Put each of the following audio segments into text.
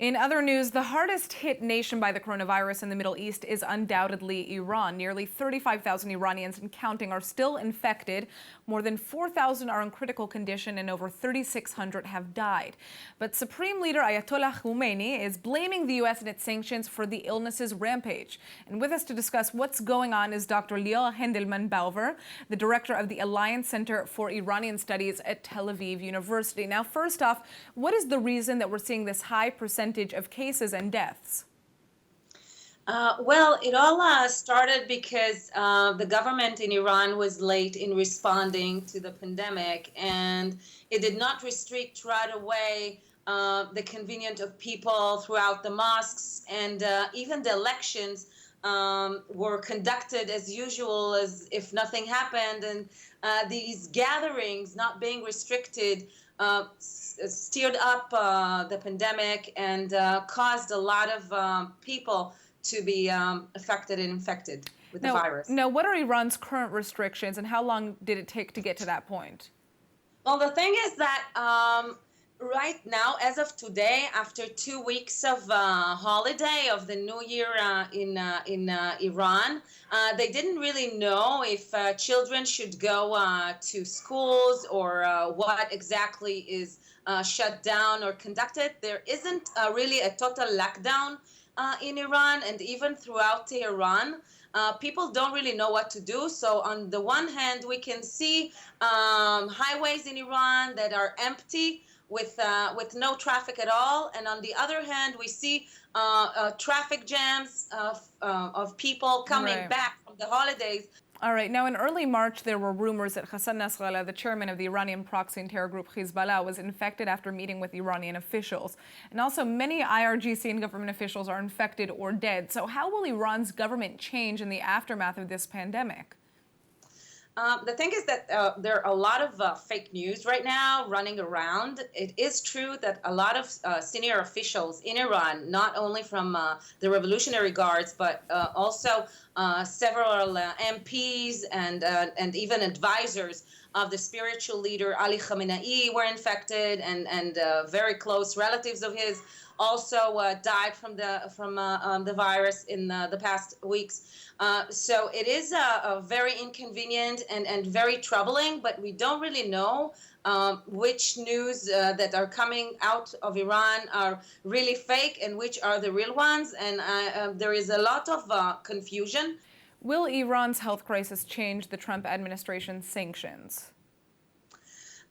In other news, the hardest hit nation by the coronavirus in the Middle East is undoubtedly Iran. Nearly 35,000 Iranians and counting are still infected. More than 4,000 are in critical condition and over 3,600 have died. But Supreme Leader Ayatollah Khomeini is blaming the U.S. and its sanctions for the illness's rampage. And with us to discuss what's going on is Dr. Lior Hendelman-Bauver, the director of the Alliance Center for Iranian Studies at Tel Aviv University. Now, first off, what is the reason that we're seeing this high percentage of cases and deaths? Well, it all started because the government in Iran was late in responding to the pandemic, and it did not restrict right away the convenience of people throughout the mosques, and even the elections were conducted as usual, as if nothing happened, and these gatherings not being restricted steered up the pandemic and caused a lot of people to be affected and infected with the virus. Now, what are Iran's current restrictions and how long did it take to get to that point? Well, the thing is that right now, as of today, after 2 weeks of holiday of the New Year in Iran, they didn't really know if children should go to schools or what exactly is shut down or conducted. There isn't really a total lockdown in Iran, and even throughout Tehran. People don't really know what to do. So on the one hand, we can see highways in Iran that are empty with no traffic at all. And on the other hand, we see traffic jams of people coming back from the holidays. All right. Now, in early March, there were rumors that Hassan Nasrallah, the chairman of the Iranian proxy and terror group Hezbollah, was infected after meeting with Iranian officials. And also, many IRGC and government officials are infected or dead. So how will Iran's government change in the aftermath of this pandemic? The thing is that there are a lot of fake news right now running around. It is true that a lot of senior officials in Iran, not only from the Revolutionary Guards, but also several MPs and even advisors of the spiritual leader Ali Khamenei were infected, and very close relatives of his also died from the virus in the past weeks. So it is very inconvenient and very troubling, but we don't really know which news that are coming out of Iran are really fake and which are the real ones. And there is a lot of confusion. Will Iran's health crisis change the Trump administration's sanctions?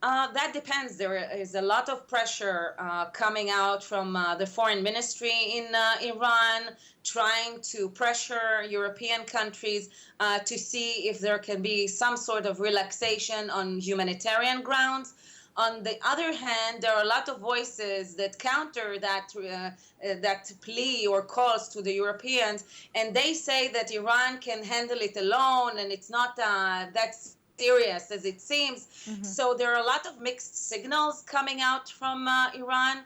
That depends. There is a lot of pressure coming out from the foreign ministry in Iran, trying to pressure European countries to see if there can be some sort of relaxation on humanitarian grounds. On the other hand, there are a lot of voices that counter that plea or calls to the Europeans, and they say that Iran can handle it alone, and it's not that serious as it seems. So there are a lot of mixed signals coming out from Iran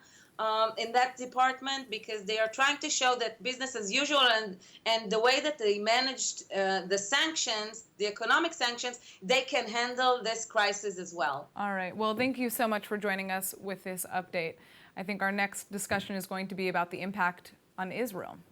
in that department, because they are trying to show that business as usual, and the way that they managed the sanctions, the economic sanctions, they can handle this crisis as well. All right. Well, thank you so much for joining us with this update. I think our next discussion is going to be about the impact on Israel.